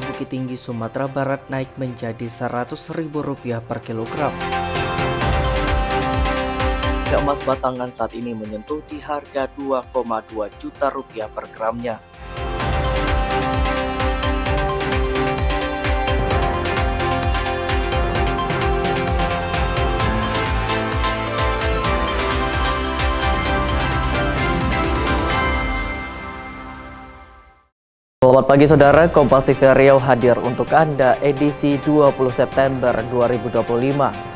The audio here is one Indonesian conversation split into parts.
asal Bukit Tinggi, Sumatera Barat naik menjadi Rp100.000 per kilogram. Harga emas batangan saat ini menyentuh di harga Rp2,2 juta per gramnya. Selamat pagi saudara, Kompas TV Riau hadir untuk Anda edisi 20 September 2025.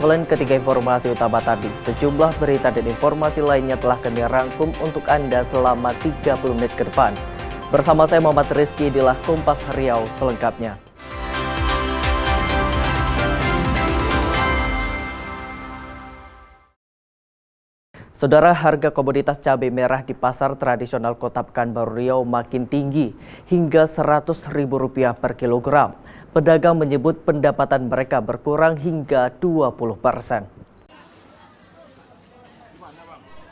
Selain ketiga informasi utama tadi, sejumlah berita dan informasi lainnya telah kami rangkum untuk Anda selama 30 menit ke depan. Bersama saya Muhammad Rizky, inilah Kompas Riau selengkapnya. Saudara, harga komoditas cabai merah di pasar tradisional Kota Pekanbaru Riau makin tinggi hingga Rp100.000 per kilogram. Pedagang menyebut pendapatan mereka berkurang hingga 20%.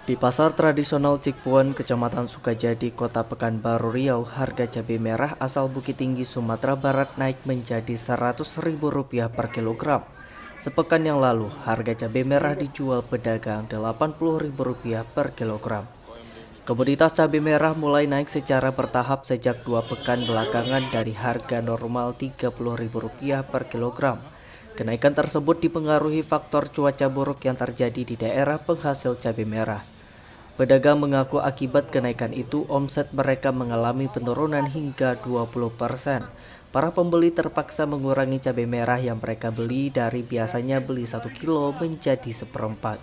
Di pasar tradisional Cikpuan, Kecamatan Sukajadi, Kota Pekanbaru Riau, harga cabai merah asal Bukit Tinggi, Sumatera Barat naik menjadi Rp100.000 per kilogram. Sepekan yang lalu, harga cabai merah dijual pedagang Rp80.000 per kilogram. Komoditas cabai merah mulai naik secara bertahap sejak 2 pekan belakangan dari harga normal Rp30.000 per kilogram. Kenaikan tersebut dipengaruhi faktor cuaca buruk yang terjadi di daerah penghasil cabai merah. Pedagang mengaku akibat kenaikan itu omset mereka mengalami penurunan hingga 20%. Para pembeli terpaksa mengurangi cabai merah yang mereka beli dari biasanya beli 1 kilo menjadi 1/4.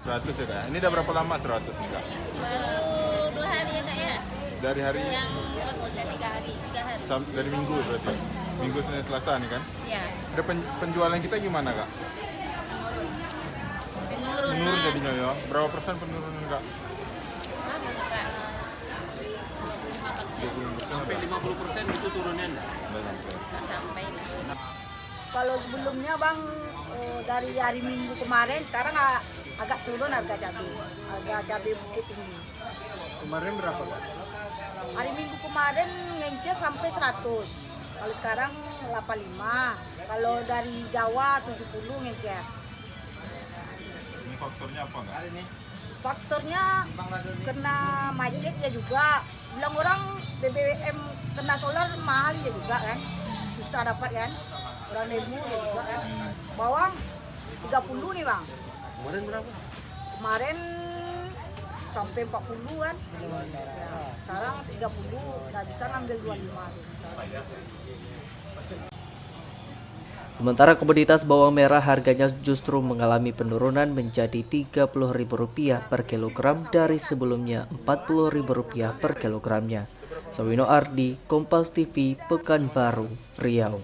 100 ya Kak? Ini udah berapa lama 100 nih Kak? Baru 2 hari ya Kak ya? Dari hari Yang udah 3 hari. dari Minggu berarti? Minggu, Senin, Selasa nih kan? Ya. Ada penjualan kita gimana Kak? Menurun jadinya ya? Berapa persen penurunan Kak? Sampai 50% itu turunnya enggak? Sampai lah. Kalau sebelumnya Bang, dari hari Minggu kemarin sekarang agak turun harga cabai Bukit Tinggi. Kemarin berapa Kak? Hari Minggu kemarin ngencet sampai 100. Kalau sekarang 85. Kalau dari Jawa 70 ngencet. Ini faktornya apa Kak? Faktornya kena macet ya juga. Bilang orang BBM kena solar mahal ya juga kan. Susah dapat kan. Orang demo ya juga kan. Bawang 30 nih Bang. Kemarin berapa? Kemarin sampai 40 kan. Ya, sekarang 30, nggak bisa ngambil 25. Sementara komoditas bawang merah harganya justru mengalami penurunan menjadi Rp30.000 per kilogram dari sebelumnya Rp40.000 per kilogramnya. Sawino Ardi, Kompas TV, Pekanbaru, Riau.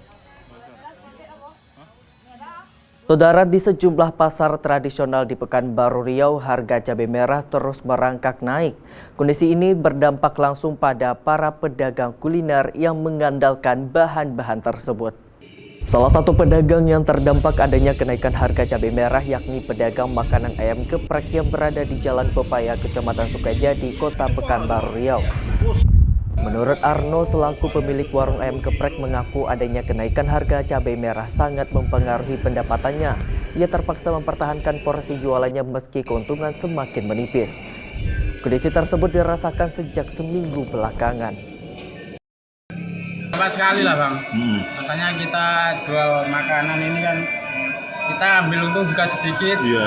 Saudara, di sejumlah pasar tradisional di Pekanbaru Riau, harga cabai merah terus merangkak naik. Kondisi ini berdampak langsung pada para pedagang kuliner yang mengandalkan bahan-bahan tersebut. Salah satu pedagang yang terdampak adanya kenaikan harga cabai merah yakni pedagang makanan ayam geprek yang berada di Jalan Pepaya, Kecamatan Sukajadi, Kota Pekanbaru Riau. Menurut Arno selaku pemilik warung ayam geprek mengaku adanya kenaikan harga cabai merah sangat mempengaruhi pendapatannya. Ia terpaksa mempertahankan porsi jualannya meski keuntungan semakin menipis. Kondisi tersebut dirasakan sejak seminggu belakangan. Apa sekali lah Bang. Makanya kita jual makanan ini kan kita ambil untung juga sedikit. Iya.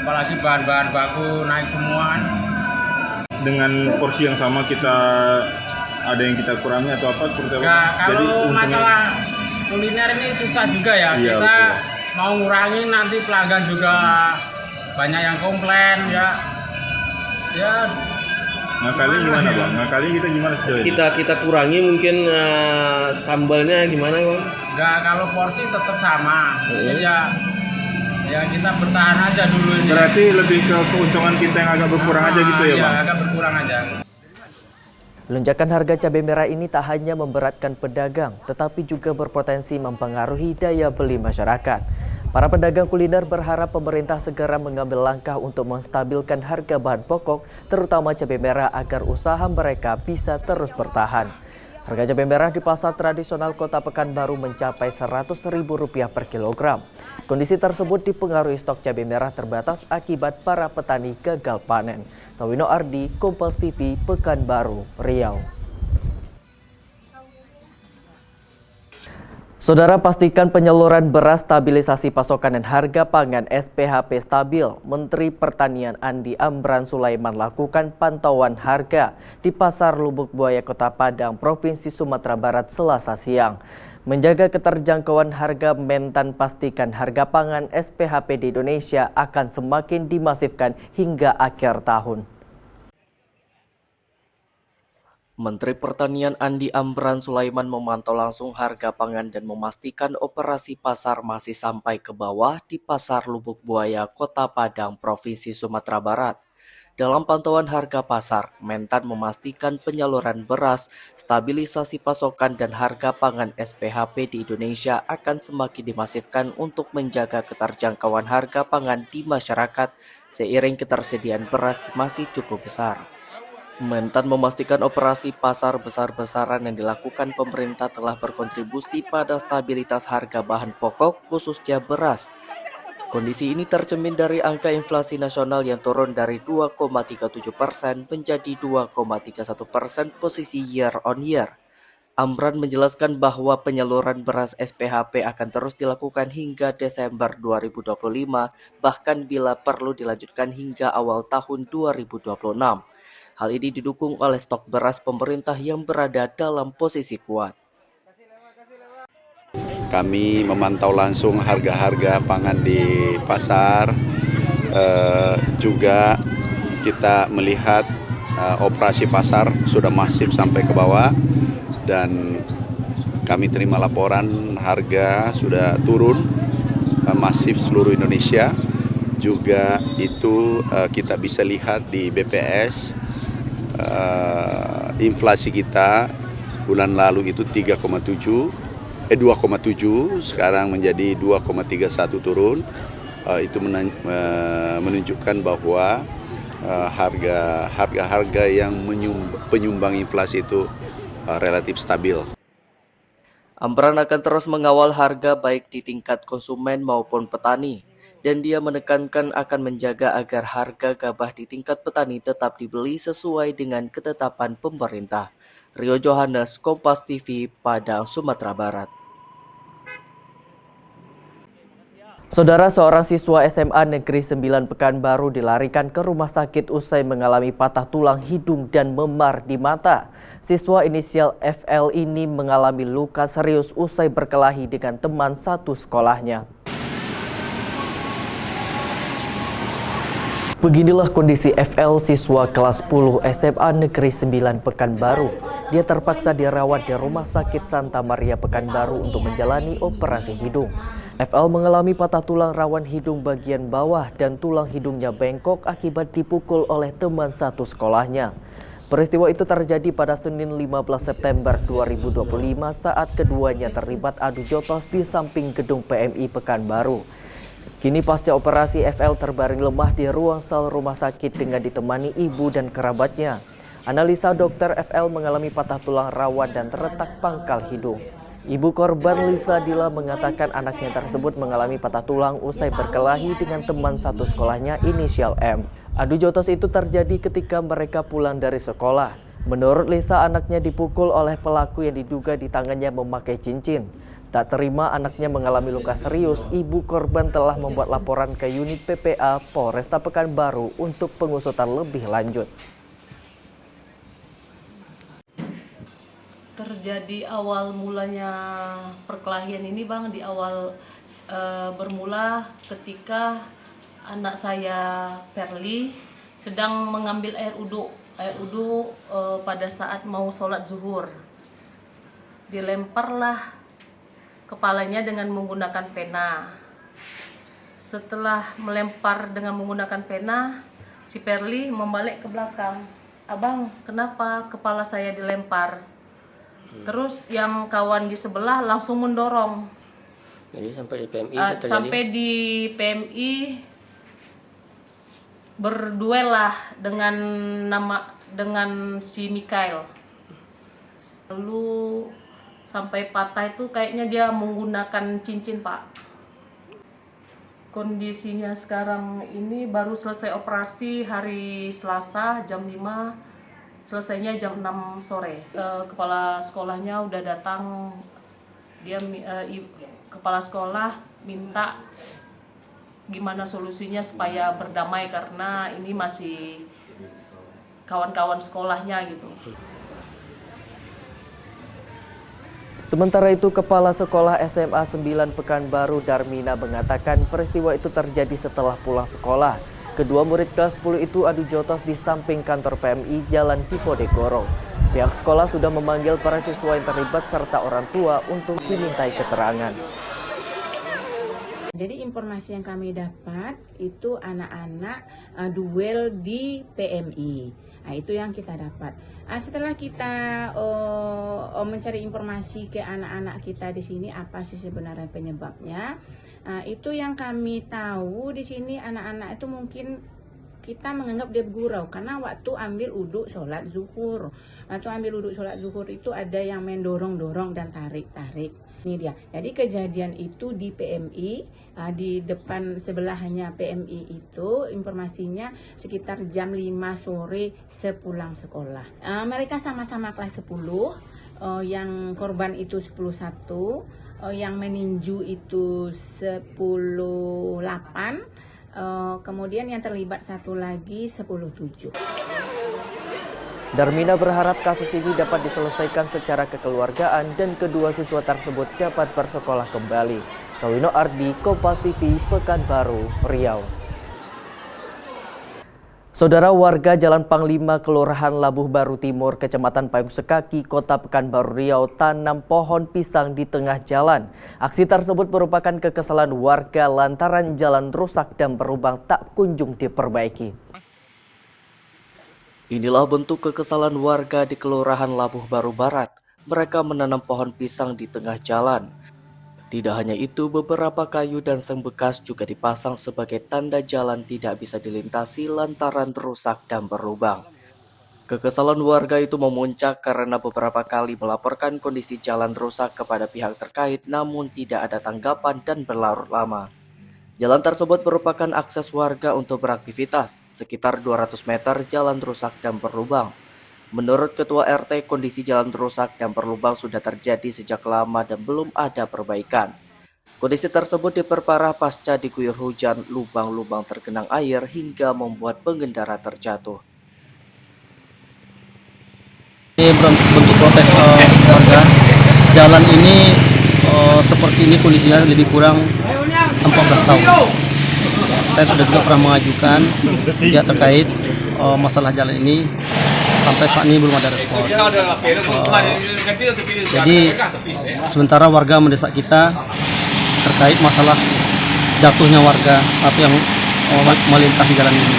Apalagi bahan-bahan baku naik semua kan. Dengan porsi yang sama kita ada yang kita kurangi atau apa? Nah, kalau masalah kuliner ini susah juga ya. Iya, kita betul. mau ngurangin nanti pelanggan juga banyak yang komplain ya. Ya Ngakalin gimana Bang? Ngakalin kita gimana sejauh ini? Kita kurangi mungkin sambalnya gimana Bang? enggak, kalau porsi tetap sama. Jadi ya kita bertahan aja dulu ini. Berarti lebih ke keuntungan kita yang agak berkurang aja gitu ya Bang? Iya, agak berkurang aja. Lonjakan harga cabai merah ini tak hanya memberatkan pedagang, tetapi juga berpotensi mempengaruhi daya beli masyarakat. Para pedagang kuliner berharap pemerintah segera mengambil langkah untuk menstabilkan harga bahan pokok, terutama cabai merah agar usaha mereka bisa terus bertahan. Harga cabai merah di pasar tradisional Kota Pekanbaru mencapai Rp100.000 per kilogram. Kondisi tersebut dipengaruhi stok cabai merah terbatas akibat para petani gagal panen. Sawino Ardi, Kompas TV, Pekanbaru, Riau. Saudara, pastikan penyaluran beras, stabilisasi pasokan dan harga pangan SPHP stabil. Menteri Pertanian Andi Amran Sulaiman lakukan pantauan harga di Pasar Lubuk Buaya Kota Padang, Provinsi Sumatera Barat Selasa siang. Menjaga keterjangkauan harga, Mentan pastikan harga pangan SPHP di Indonesia akan semakin dimasifkan hingga akhir tahun. Menteri Pertanian Andi Amran Sulaiman memantau langsung harga pangan dan memastikan operasi pasar masih sampai ke bawah di Pasar Lubuk Buaya, Kota Padang, Provinsi Sumatera Barat. Dalam pantauan harga pasar, Mentan memastikan penyaluran beras, stabilisasi pasokan dan harga pangan SPHP di Indonesia akan semakin dimasifkan untuk menjaga keterjangkauan harga pangan di masyarakat seiring ketersediaan beras masih cukup besar. Mentan memastikan operasi pasar besar-besaran yang dilakukan pemerintah telah berkontribusi pada stabilitas harga bahan pokok khususnya beras. Kondisi ini tercermin dari angka inflasi nasional yang turun dari 2,37% menjadi 2,31% posisi year on year. Amran menjelaskan bahwa penyaluran beras SPHP akan terus dilakukan hingga Desember 2025, bahkan bila perlu dilanjutkan hingga awal tahun 2026. Hal ini didukung oleh stok beras pemerintah yang berada dalam posisi kuat. Kami memantau langsung harga-harga pangan di pasar, juga kita melihat operasi pasar sudah masif sampai ke bawah dan kami terima laporan harga sudah turun masif seluruh Indonesia. Juga itu kita bisa lihat di BPS. Inflasi kita bulan lalu itu 2,7 sekarang menjadi 2,31 turun. Itu menunjukkan bahwa harga yang penyumbang inflasi itu relatif stabil. Amran akan terus mengawal harga baik di tingkat konsumen maupun petani. Dan dia menekankan akan menjaga agar harga gabah di tingkat petani tetap dibeli sesuai dengan ketetapan pemerintah. Rio Johannes, Kompas TV, Padang, Sumatera Barat. Saudara, seorang siswa SMA Negeri 9 Pekanbaru dilarikan ke rumah sakit usai mengalami patah tulang hidung dan memar di mata. Siswa inisial FL ini mengalami luka serius usai berkelahi dengan teman satu sekolahnya. Beginilah kondisi FL, siswa kelas 10 SMA Negeri 9 Pekanbaru. Dia terpaksa dirawat di Rumah Sakit Santa Maria Pekanbaru untuk menjalani operasi hidung. FL mengalami patah tulang rawan hidung bagian bawah dan tulang hidungnya bengkok akibat dipukul oleh teman satu sekolahnya. Peristiwa itu terjadi pada Senin 15 September 2025 saat keduanya terlibat adu jotos di samping gedung PMI Pekanbaru. Kini pasca operasi, FL terbaring lemah di ruang sel rumah sakit dengan ditemani ibu dan kerabatnya. Analisa dokter, FL mengalami patah tulang rawan dan terretak pangkal hidung. Ibu korban Lisa Dila mengatakan anaknya tersebut mengalami patah tulang usai berkelahi dengan teman satu sekolahnya inisial M. Adu jotos itu terjadi ketika mereka pulang dari sekolah. Menurut Lisa, anaknya dipukul oleh pelaku yang diduga di tangannya memakai cincin. Tak terima anaknya mengalami luka serius, ibu korban telah membuat laporan ke unit PPA Polresta Pekanbaru untuk pengusutan lebih lanjut. Terjadi awal mulanya perkelahian ini, Bang, di awal bermula ketika anak saya Perli sedang mengambil air uduk pada saat mau sholat zuhur. Dilemparlah kepalanya dengan menggunakan pena. Setelah melempar dengan menggunakan pena, si Perli membalik ke belakang. "Abang, kenapa kepala saya dilempar?" Terus yang kawan di sebelah langsung mendorong. Jadi sampai di PMI Sampai di PMI berduel lah dengan si Mikael. Lalu sampai patah itu kayaknya dia menggunakan cincin, Pak. Kondisinya sekarang ini baru selesai operasi hari Selasa jam 5, selesainya jam 6 sore. Kepala sekolahnya udah datang, kepala sekolah minta gimana solusinya supaya berdamai karena ini masih kawan-kawan sekolahnya gitu. Sementara itu, Kepala Sekolah SMA 9 Pekanbaru Darmina mengatakan peristiwa itu terjadi setelah pulang sekolah. Kedua murid kelas 10 itu adu jotos di samping kantor PMI Jalan Diponegoro. Pihak sekolah sudah memanggil para siswa yang terlibat serta orang tua untuk dimintai keterangan. Jadi informasi yang kami dapat itu anak-anak duel di PMI. Nah, itu yang kita dapat. Setelah kita mencari informasi ke anak-anak kita di sini apa sih sebenarnya penyebabnya, itu yang kami tahu di sini anak-anak itu mungkin kita menganggap dia gurau karena waktu ambil uduk sholat zuhur. Waktu ambil uduk sholat zuhur itu ada yang mendorong-dorong dan tarik-tarik. Ini dia. Jadi kejadian itu di PMI, di depan sebelahnya PMI itu informasinya sekitar jam 5 sore sepulang sekolah. Mereka sama-sama kelas 10, yang korban itu 10-1, yang meninju itu 10-8, kemudian yang terlibat satu lagi 10-7. Darmina berharap kasus ini dapat diselesaikan secara kekeluargaan dan kedua siswa tersebut dapat bersekolah kembali. Sawino Ardi, Kompas TV, Pekanbaru, Riau. Saudara, warga Jalan Panglima, Kelurahan Labuh Baru Timur, Kecamatan Payung Sekaki, Kota Pekanbaru Riau, tanam pohon pisang di tengah jalan. Aksi tersebut merupakan kekesalan warga lantaran jalan rusak dan berlubang tak kunjung diperbaiki. Inilah bentuk kekesalan warga di Kelurahan Labuh Baru Barat. Mereka menanam pohon pisang di tengah jalan. Tidak hanya itu, beberapa kayu dan seng bekas juga dipasang sebagai tanda jalan tidak bisa dilintasi lantaran rusak dan berlubang. Kekesalan warga itu memuncak karena beberapa kali melaporkan kondisi jalan rusak kepada pihak terkait namun tidak ada tanggapan dan berlarut lama. Jalan tersebut merupakan akses warga untuk beraktivitas. Sekitar 200 meter jalan rusak dan berlubang. Menurut Ketua RT, kondisi jalan rusak dan berlubang sudah terjadi sejak lama dan belum ada perbaikan. Kondisi tersebut diperparah pasca diguyur hujan, lubang-lubang tergenang air hingga membuat pengendara terjatuh. Ini bentuk protes warga. Jalan ini seperti ini kondisinya lebih kurang 14 tahun. Saya sudah juga pernah mengajukan pihak terkait masalah jalan ini, sampai saat ini belum ada respon. Jadi sementara warga mendesak kita terkait masalah jatuhnya warga atau yang melintas di jalan ini.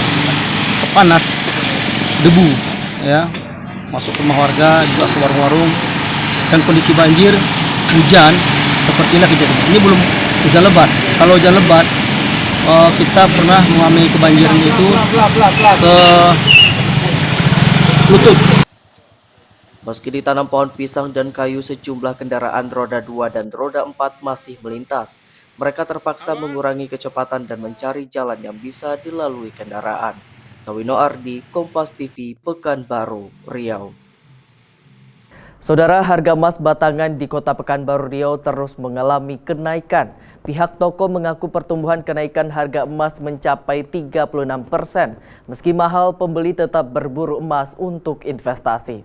Panas, debu, ya, masuk ke rumah warga, juga ke warung-warung, dan kondisi banjir, hujan, seperti inilah kejadian. Ini belum hujan lebat. Kalau hujan lebat, kita pernah mengalami kebanjiran itu ke lutut. Meski ditanam pohon pisang dan kayu, sejumlah kendaraan roda 2 dan roda 4 masih melintas. Mereka terpaksa mengurangi kecepatan dan mencari jalan yang bisa dilalui kendaraan. Sawino Ardi, Kompas TV, Pekanbaru, Riau. Saudara, harga emas batangan di Kota Pekanbaru Riau terus mengalami kenaikan. Pihak toko mengaku pertumbuhan kenaikan harga emas mencapai 36%. Meski mahal, pembeli tetap berburu emas untuk investasi.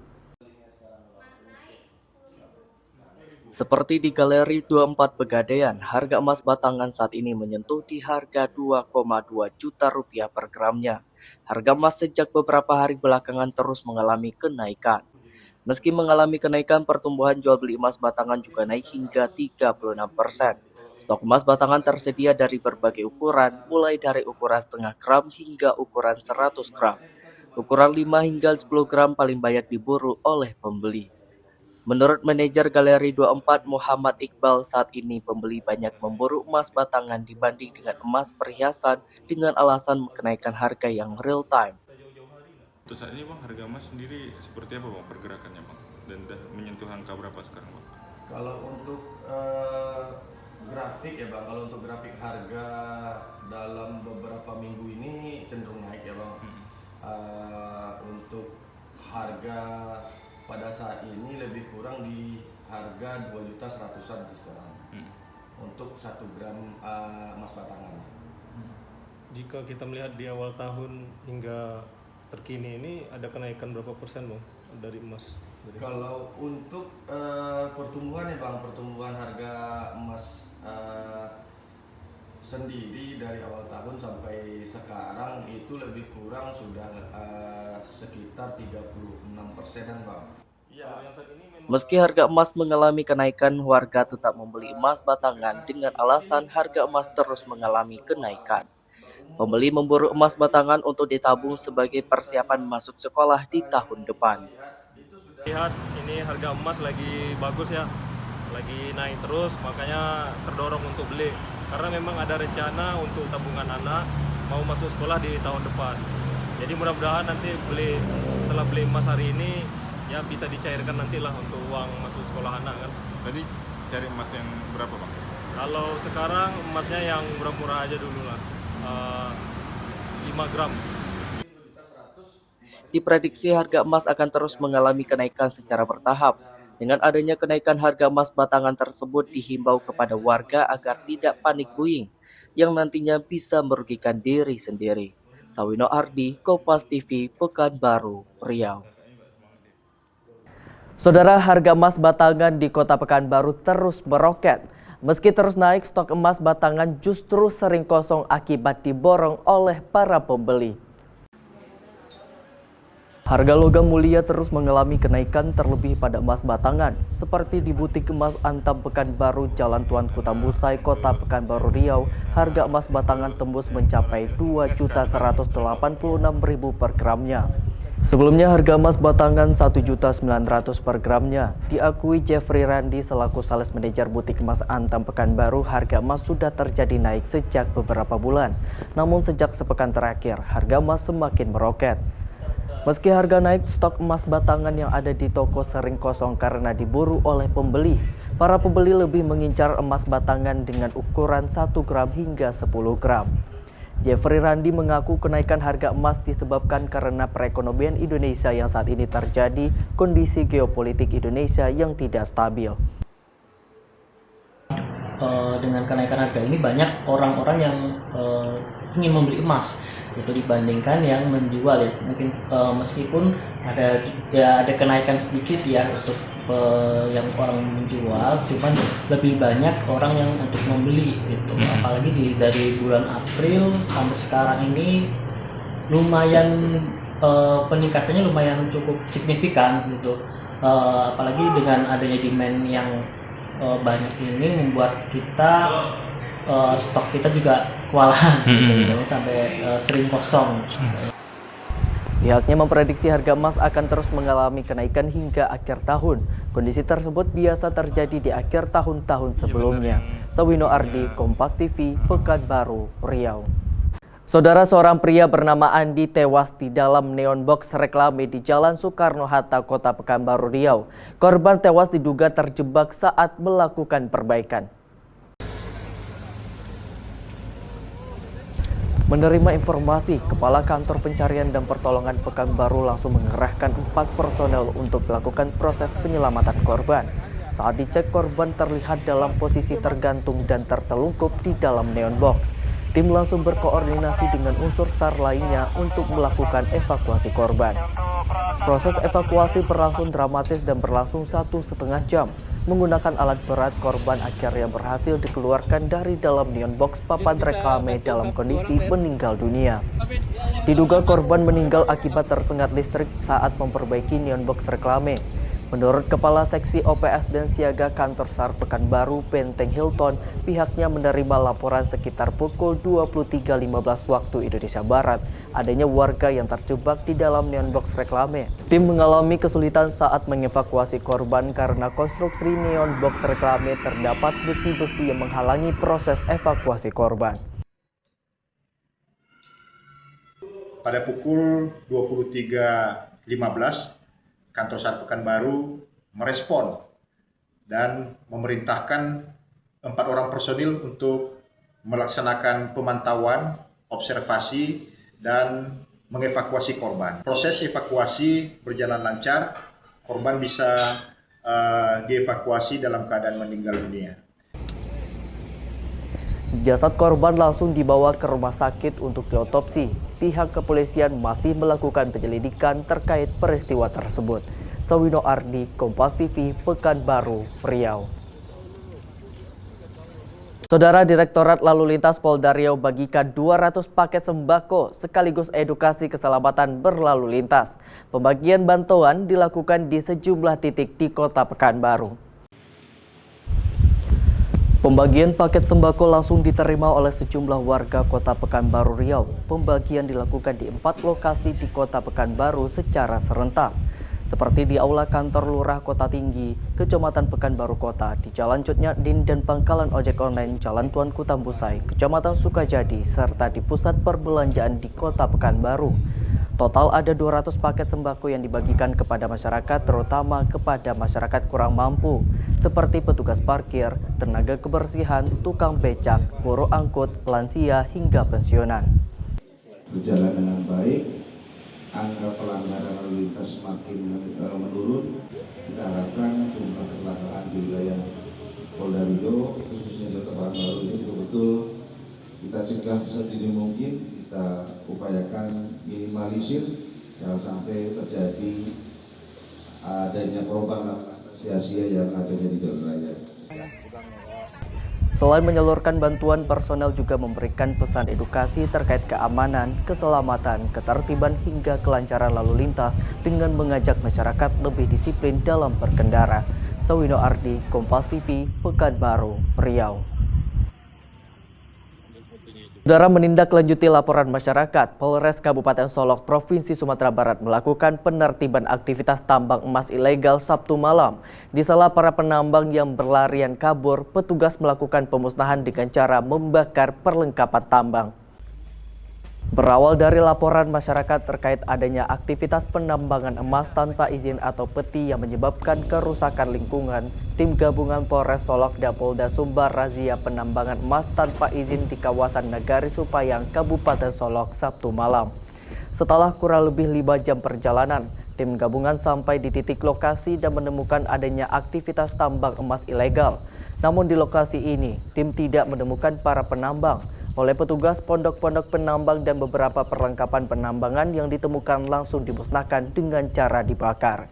Seperti di Galeri 24 Pegadaian, harga emas batangan saat ini menyentuh di harga 2,2 juta rupiah per gramnya. Harga emas sejak beberapa hari belakangan terus mengalami kenaikan. Meski mengalami kenaikan, pertumbuhan jual beli emas batangan juga naik hingga 36%. Stok emas batangan tersedia dari berbagai ukuran, mulai dari ukuran setengah gram hingga ukuran 100 gram. Ukuran 5 hingga 10 gram paling banyak diburu oleh pembeli. Menurut manajer Galeri 24 Muhammad Iqbal, saat ini pembeli banyak memburu emas batangan dibanding dengan emas perhiasan dengan alasan kenaikan harga yang real time. Untuk saat ini Bang, harga emas sendiri seperti apa Bang pergerakannya Bang? Dan menyentuh angka berapa sekarang Bang? Kalau untuk grafik ya Bang, kalau untuk grafik harga dalam beberapa minggu ini cenderung naik ya Bang. Untuk harga pada saat ini lebih kurang di harga 2.100.000-an sih sekarang. Untuk 1 gram emas batangan. Jika kita melihat di awal tahun hingga terkini ini ada kenaikan berapa persen Bang dari emas? Kalau untuk pertumbuhan ya Bang, pertumbuhan harga emas sendiri dari awal tahun sampai sekarang itu lebih kurang sudah sekitar 36%-an Bang. Meski harga emas mengalami kenaikan, warga tetap membeli emas batangan dengan alasan harga emas terus mengalami kenaikan. Pembeli memburu emas batangan untuk ditabung sebagai persiapan masuk sekolah di tahun depan. Lihat ini harga emas lagi bagus ya, lagi naik terus, makanya terdorong untuk beli. Karena memang ada rencana untuk tabungan anak mau masuk sekolah di tahun depan. Jadi mudah-mudahan nanti setelah beli emas hari ini ya bisa dicairkan nantilah untuk uang masuk sekolah anak kan. Tadi cari emas yang berapa Bang? Kalau sekarang emasnya yang murah-murah aja dulu lah, 5 gram. Diprediksi harga emas akan terus mengalami kenaikan secara bertahap. Dengan adanya kenaikan harga emas batangan tersebut, dihimbau kepada warga agar tidak panik buying yang nantinya bisa merugikan diri sendiri. Sawino Ardi, Kompas TV, Pekanbaru, Riau. Saudara, harga emas batangan di Kota Pekanbaru terus meroket. Meski terus naik, stok emas batangan justru sering kosong akibat diborong oleh para pembeli. Harga logam mulia terus mengalami kenaikan, terlebih pada emas batangan. Seperti di butik emas Antam Pekanbaru, Jalan Tuanku Tambusai, Kota Pekanbaru Riau, harga emas batangan tembus mencapai Rp2.186.000 per gramnya. Sebelumnya harga emas batangan Rp1.900.000 per gramnya. Diakui Jeffrey Randi selaku sales manajer butik emas Antam Pekanbaru, harga emas sudah terjadi naik sejak beberapa bulan. Namun sejak sepekan terakhir, harga emas semakin meroket. Meski harga naik, stok emas batangan yang ada di toko sering kosong karena diburu oleh pembeli. Para pembeli lebih mengincar emas batangan dengan ukuran 1 gram hingga 10 gram. Jeffrey Randi mengaku kenaikan harga emas disebabkan karena perekonomian Indonesia yang saat ini terjadi kondisi geopolitik Indonesia yang tidak stabil. Dengan kenaikan harga ini banyak orang-orang yang ingin membeli emas, itu dibandingkan yang menjual ya. Mungkin meskipun ada kenaikan sedikit ya untuk yang orang menjual, cuman lebih banyak orang yang untuk membeli gitu. Apalagi dari bulan April sampai sekarang ini lumayan peningkatannya lumayan cukup signifikan gitu. Apalagi dengan adanya demand yang banyak ini membuat kita stok kita juga kewalahan, sampai sering kosong. Pihaknya memprediksi harga emas akan terus mengalami kenaikan hingga akhir tahun. Kondisi tersebut biasa terjadi di akhir tahun-tahun sebelumnya. Sawino Ardi, Kompas TV, Pekanbaru, Riau. Saudara, seorang pria bernama Andi tewas di dalam neon box reklame di Jalan Soekarno-Hatta, Kota Pekanbaru, Riau. Korban tewas diduga terjebak saat melakukan perbaikan. Menerima informasi, Kepala Kantor Pencarian dan Pertolongan Pekanbaru langsung mengerahkan 4 personel untuk melakukan proses penyelamatan korban. Saat dicek, korban terlihat dalam posisi tergantung dan tertelungkup di dalam neon box. Tim langsung berkoordinasi dengan unsur SAR lainnya untuk melakukan evakuasi korban. Proses evakuasi berlangsung dramatis dan berlangsung 1,5 jam. Menggunakan alat berat, korban akhirnya berhasil dikeluarkan dari dalam neon box papan reklame dalam kondisi meninggal dunia. Diduga korban meninggal akibat tersengat listrik saat memperbaiki neon box reklame. Menurut Kepala Seksi OPS dan Siaga Kantor SAR Pekanbaru, Benteng Hilton, pihaknya menerima laporan sekitar pukul 23.15 waktu Indonesia Barat adanya warga yang terjebak di dalam neon box reklame. Tim mengalami kesulitan saat mengevakuasi korban karena konstruksi neon box reklame terdapat besi-besi yang menghalangi proses evakuasi korban. Pada pukul 23.15, Kantor SAR Pekanbaru merespon dan memerintahkan 4 orang personil untuk melaksanakan pemantauan, observasi, dan mengevakuasi korban. Proses evakuasi berjalan lancar, korban bisa dievakuasi dalam keadaan meninggal dunia. Jasad korban langsung dibawa ke rumah sakit untuk diotopsi. Pihak kepolisian masih melakukan penyelidikan terkait peristiwa tersebut. Sawino Ardi, Kompas TV, Pekanbaru, Riau. Saudara Direktorat Lalu Lintas Polda Riau bagikan 200 paket sembako sekaligus edukasi keselamatan berlalu lintas. Pembagian bantuan dilakukan di sejumlah titik di Kota Pekanbaru. Pembagian paket sembako langsung diterima oleh sejumlah warga Kota Pekanbaru Riau. Pembagian dilakukan di 4 lokasi di Kota Pekanbaru secara serentak, seperti di Aula Kantor Lurah Kota Tinggi, Kecamatan Pekanbaru Kota, di Jalan Cut Nyadin dan Pangkalan Ojek Online Jalan Tuanku Tambusai, Kecamatan Sukajadi, serta di Pusat Perbelanjaan di Kota Pekanbaru. Total ada 200 paket sembako yang dibagikan kepada masyarakat, terutama kepada masyarakat kurang mampu, seperti petugas parkir, tenaga kebersihan, tukang becak, buruh angkut, lansia, hingga pensiunan. Berjalan dengan baik, angka pelanggaran lalu lintas semakin menurun. Kita harapkan jumlah kecelakaan di wilayah Polda Riau, khususnya di Kota Pekanbaru ini betul-betul kita cegah sedini mungkin, kita upayakan minimalisir, jangan sampai terjadi adanya korban sia-sia yang adanya di jalan raya. Selain menyalurkan bantuan, personel juga memberikan pesan edukasi terkait keamanan, keselamatan, ketertiban hingga kelancaran lalu lintas dengan mengajak masyarakat lebih disiplin dalam berkendara. Sawino Ardi, Kompas TV, Pekanbaru, Riau. Saudara, menindaklanjuti laporan masyarakat, Polres Kabupaten Solok, Provinsi Sumatera Barat melakukan penertiban aktivitas tambang emas ilegal Sabtu malam. Di sela para penambang yang berlarian kabur, petugas melakukan pemusnahan dengan cara membakar perlengkapan tambang. Berawal dari laporan masyarakat terkait adanya aktivitas penambangan emas tanpa izin atau peti yang menyebabkan kerusakan lingkungan, tim gabungan Polres Solok dan Polda Sumbar razia penambangan emas tanpa izin di kawasan Nagari Supayang, Kabupaten Solok, Sabtu malam. Setelah kurang lebih 5 jam perjalanan, tim gabungan sampai di titik lokasi dan menemukan adanya aktivitas tambang emas ilegal. Namun di lokasi ini, tim tidak menemukan para penambang. Oleh petugas, pondok-pondok penambang dan beberapa perlengkapan penambangan yang ditemukan langsung dimusnahkan dengan cara dibakar.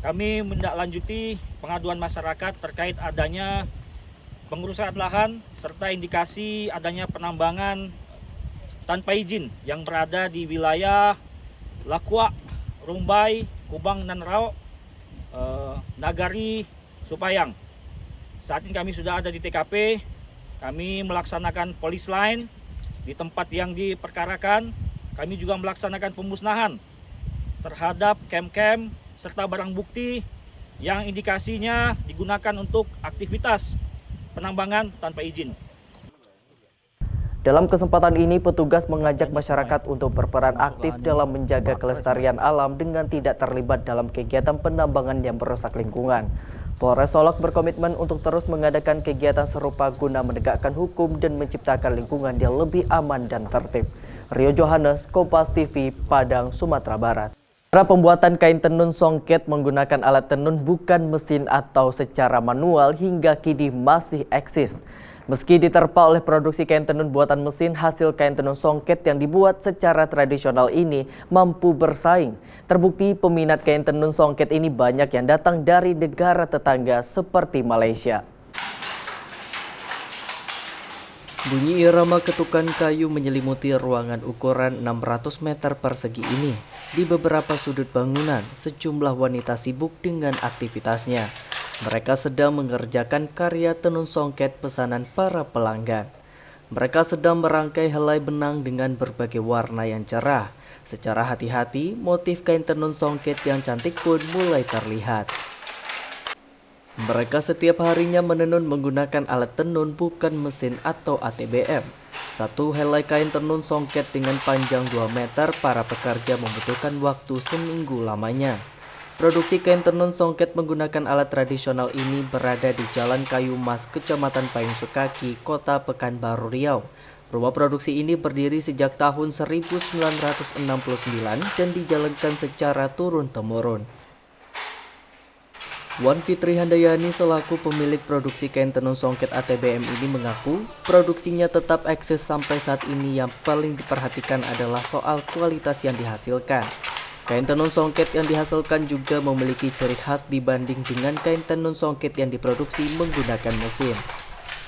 Kami menindaklanjuti pengaduan masyarakat terkait adanya pengerusakan lahan serta indikasi adanya penambangan tanpa izin yang berada di wilayah Lakwa, Rumbai, Kubang, dan Rao, Nagari Supayang. Saat ini kami sudah ada di TKP, kami melaksanakan polis line di tempat yang diperkarakan. Kami juga melaksanakan pemusnahan terhadap kem-kem serta barang bukti yang indikasinya digunakan untuk aktivitas penambangan tanpa izin. Dalam kesempatan ini, petugas mengajak masyarakat untuk berperan aktif dalam menjaga kelestarian alam dengan tidak terlibat dalam kegiatan penambangan yang merusak lingkungan. Polres Solok berkomitmen untuk terus mengadakan kegiatan serupa guna menegakkan hukum dan menciptakan lingkungan yang lebih aman dan tertib. Rio Johannes, Kompas TV, Padang, Sumatera Barat. Cara pembuatan kain tenun songket menggunakan alat tenun bukan mesin atau secara manual hingga kini masih eksis. Meski diterpa oleh produksi kain tenun buatan mesin, hasil kain tenun songket yang dibuat secara tradisional ini mampu bersaing. Terbukti peminat kain tenun songket ini banyak yang datang dari negara tetangga seperti Malaysia. Bunyi irama ketukan kayu menyelimuti ruangan ukuran 600 meter persegi ini. Di beberapa sudut bangunan, sejumlah wanita sibuk dengan aktivitasnya. Mereka sedang mengerjakan karya tenun songket pesanan para pelanggan. Mereka sedang merangkai helai benang dengan berbagai warna yang cerah. Secara hati-hati, motif kain tenun songket yang cantik pun mulai terlihat. Mereka setiap harinya menenun menggunakan alat tenun bukan mesin atau ATBM. Satu helai kain tenun songket dengan panjang 2 meter para pekerja membutuhkan waktu seminggu lamanya. Produksi kain tenun songket menggunakan alat tradisional ini berada di Jalan Kayu Mas, Kecamatan Payung Sukaki, Kota Pekanbaru Riau. Rumah produksi ini berdiri sejak tahun 1969 dan dijalankan secara turun-temurun. Wan Fitri Handayani selaku pemilik produksi kain tenun songket ATBM ini mengaku produksinya tetap eksis sampai saat ini. Yang paling diperhatikan adalah soal kualitas yang dihasilkan. Kain tenun songket yang dihasilkan juga memiliki ciri khas dibanding dengan kain tenun songket yang diproduksi menggunakan mesin.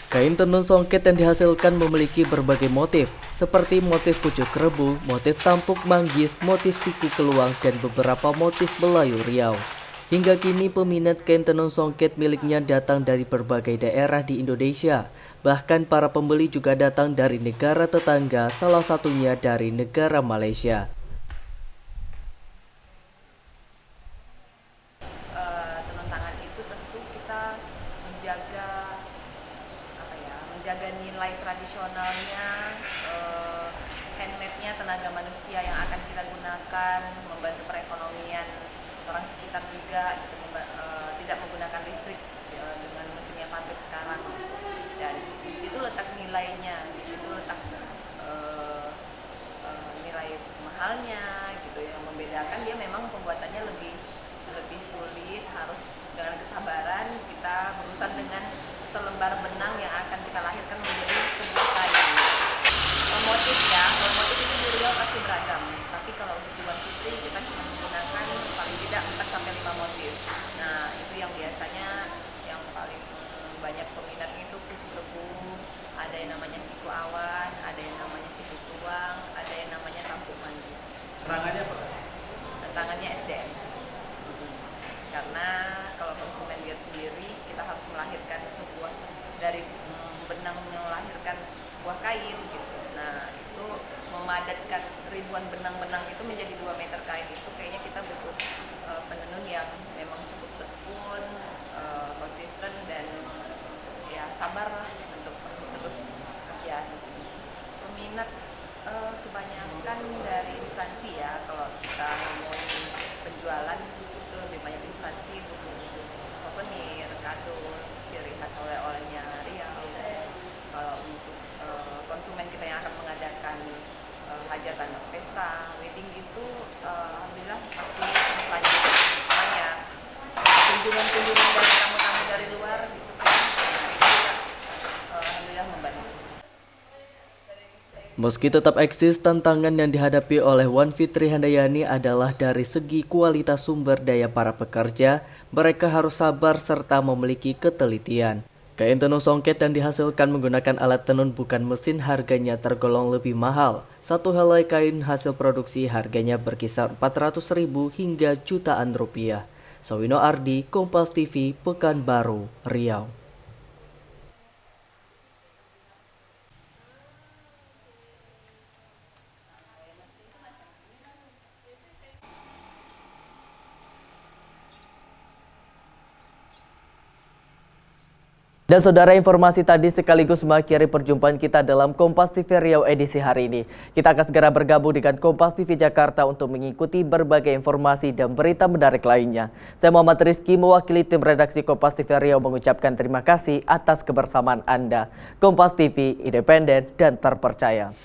Kain tenun songket yang dihasilkan memiliki berbagai motif, seperti motif pucuk rebu, motif tampuk manggis, motif siku keluang, dan beberapa motif Melayu Riau. Hingga kini peminat kain tenun songket miliknya datang dari berbagai daerah di Indonesia. Bahkan para pembeli juga datang dari negara tetangga, salah satunya dari negara Malaysia. Tenun tangan itu tentu kita menjaga nilai tradisionalnya, handmade-nya, tenaga manusia yang akan kita gunakan, membantu perekonomian orang sekitar juga, tidak menggunakan listrik dengan mesin yang pabrik sekarang, dan di situ letak nilainya, di situ letak nilai mahalnya gitu. Yang membedakan dia memang pembuatannya lebih sulit, harus dengan kesabaran kita berurusan dengan selembar benang yang akan kita lahirkan menjadi sebuah kain. Motif itu di Riau pasti beragam, tapi kalau untuk di Wan Fitri kita cuma menggunakan paling tidak 4-5 motif. Nah, itu yang biasanya yang paling banyak peminatnya itu pucuk rebu, ada yang namanya siku awan, ada yang namanya siku tuang, ada yang namanya tampuk manggis. Tantangannya apa? Tantangannya SDM. Karena kalau konsumen lihat sendiri, kita harus melahirkan sebuah dari benang melahirkan sebuah kain gitu. Nah, itu memadatkan ribuan benang-benang itu menjadi 2 meter kain itu kayaknya kita butuh penenun yang memang cukup tekun, konsisten, dan ya sabar lah untuk terus kerja di sini. Peminat kebanyakan dari instansi ya, kalau kita ngomongin penjualan itu lebih banyak instansi, buku souvenir, kado, ciri khas oleh-olehnya Riau. Kalau untuk konsumen kita yang akan mengadakan hajatan, pesta, wedding itu alhamdulillah masih lanjut banyak kunjungan dari tamu-tamu dari luar gitu kan, alhamdulillah membantu. Meski tetap eksis, tantangan yang dihadapi oleh Wan Fitri Handayani adalah dari segi kualitas sumber daya para pekerja. Mereka harus sabar serta memiliki ketelitian. Kain tenun songket yang dihasilkan menggunakan alat tenun bukan mesin harganya tergolong lebih mahal. Satu helai kain hasil produksi harganya berkisar 400.000 hingga jutaan rupiah. Sawino Ardi, Kompas TV, Pekanbaru, Riau. Dan saudara, informasi tadi sekaligus mengakhiri perjumpaan kita dalam Kompas TV Riau edisi hari ini. Kita akan segera bergabung dengan Kompas TV Jakarta untuk mengikuti berbagai informasi dan berita menarik lainnya. Saya Muhammad Rizky mewakili tim redaksi Kompas TV Riau mengucapkan terima kasih atas kebersamaan Anda. Kompas TV, independen dan terpercaya.